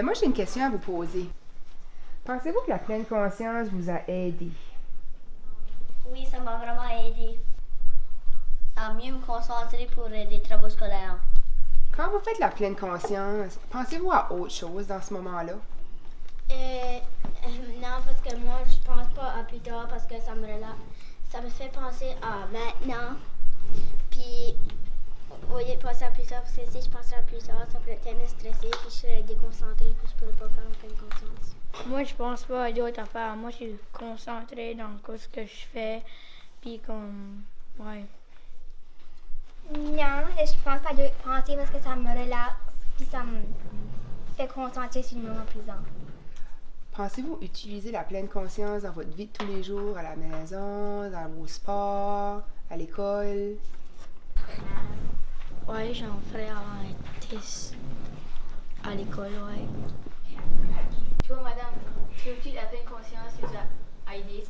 Moi, j'ai une question à vous poser. Pensez-vous que la pleine conscience vous a aidé? Oui, ça m'a vraiment aidé à mieux me concentrer pour des travaux scolaires. Quand vous faites la pleine conscience, pensez-vous à autre chose dans ce moment-là? Non, parce que moi, je pense pas à plus tard parce que ça me fait penser à maintenant. Puis, au lieu de penser à plus tard, parce que si je pensais à plus tard, ça pourrait tellement stresser, puis je serais déconcentrée, puis je pourrais pas faire pleine conscience. Moi, je pense pas à d'autres affaires. Moi, je suis concentrée dans ce que je fais, puis comme, ouais. Non, je pense pas à d'autres pensées parce que ça me relaxe, puis ça me fait concentrer sur le moment présent. Pensez-vous utiliser la pleine conscience dans votre vie de tous les jours, à la maison, dans vos sports, à l'école? Ouais, j'en ferais un test à l'école, ouais. Toi, madame, trouves-tu la pleine conscience vous a aidé?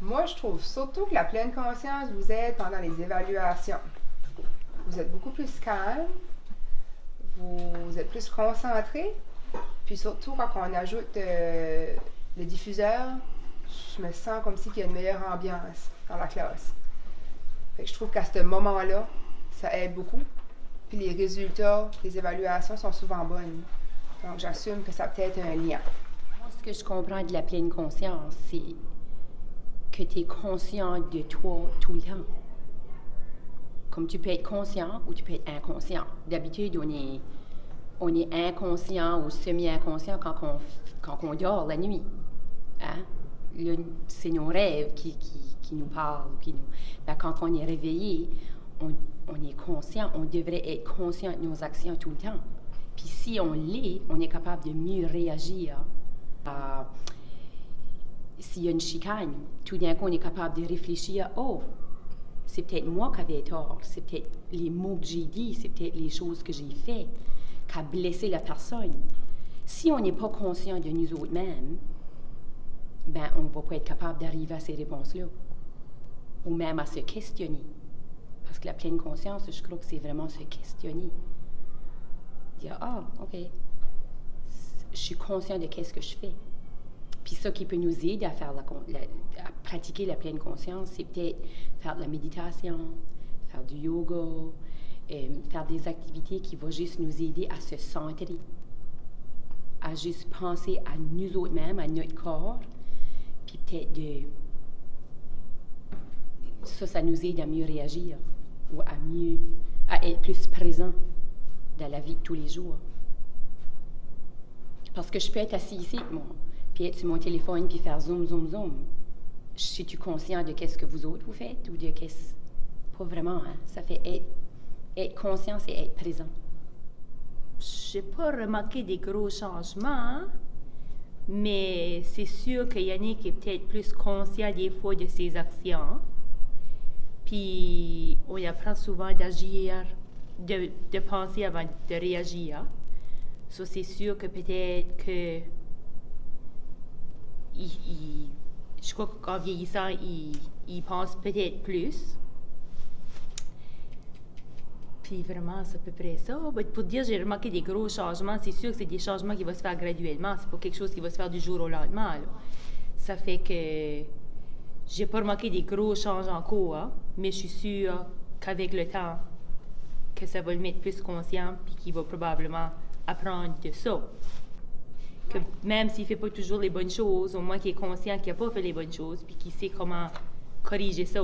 Moi, je trouve surtout que la pleine conscience vous aide pendant les évaluations. Vous êtes beaucoup plus calme, vous êtes plus concentré, puis surtout quand on ajoute le diffuseur, je me sens comme si il y a une meilleure ambiance dans la classe. Fait que je trouve qu'à ce moment-là, ça aide beaucoup. Puis les résultats des évaluations sont souvent bonnes. Donc j'assume que ça a peut-être un lien. Moi, ce que je comprends de la pleine conscience, c'est que tu es conscient de toi tout le temps. Comme tu peux être conscient ou tu peux être inconscient. D'habitude, on est inconscient ou semi-inconscient quand on dort la nuit. Hein? C'est nos rêves qui nous parlent. Ben, quand on est réveillé, on est conscient, on devrait être conscient de nos actions tout le temps. Puis si on l'est, on est capable de mieux réagir. S'il y a une chicane, tout d'un coup, on est capable de réfléchir, oh, c'est peut-être moi qui avais tort, c'est peut-être les mots que j'ai dit, c'est peut-être les choses que j'ai faites qui a blessé la personne. Si on n'est pas conscient de nous autres-mêmes, ben on ne va pas être capable d'arriver à ces réponses-là. Ou même à se questionner. Parce que la pleine conscience, je crois que c'est vraiment se questionner. Dire, ah, OK, je suis conscient de qu'est-ce que je fais. Puis ça qui peut nous aider à à pratiquer la pleine conscience, c'est peut-être faire de la méditation, faire du yoga, faire des activités qui vont juste nous aider à se centrer, à juste penser à nous autres-mêmes, à notre corps, puis peut-être ça nous aide à mieux réagir ou à être plus présent dans la vie de tous les jours. Parce que je peux être assis ici, moi, puis être sur mon téléphone, puis faire zoom, zoom, zoom. Suis-tu conscient de qu'est-ce que vous autres vous faites ou de qu'est-ce... Pas vraiment, hein? Ça fait être conscient, c'est être présent. J'ai pas remarqué des gros changements, mais c'est sûr que Yannick est peut-être plus conscient des fois de ses actions. Puis on apprend souvent d'agir, de penser avant de réagir. Ça, c'est sûr que peut-être que je crois qu'en vieillissant, il pense peut-être plus. Puis vraiment, c'est à peu près ça. Pour dire j'ai remarqué des gros changements, c'est sûr que c'est des changements qui vont se faire graduellement. C'est pas quelque chose qui va se faire du jour au lendemain. Là. Ça fait que j'ai pas remarqué des gros changements en cours, hein, mais je suis sûre qu'avec le temps, que ça va le mettre plus conscient puis qu'il va probablement apprendre de ça. Que même s'il fait pas toujours les bonnes choses, au moins qu'il est conscient qu'il a pas fait les bonnes choses puis qu'il sait comment corriger ça.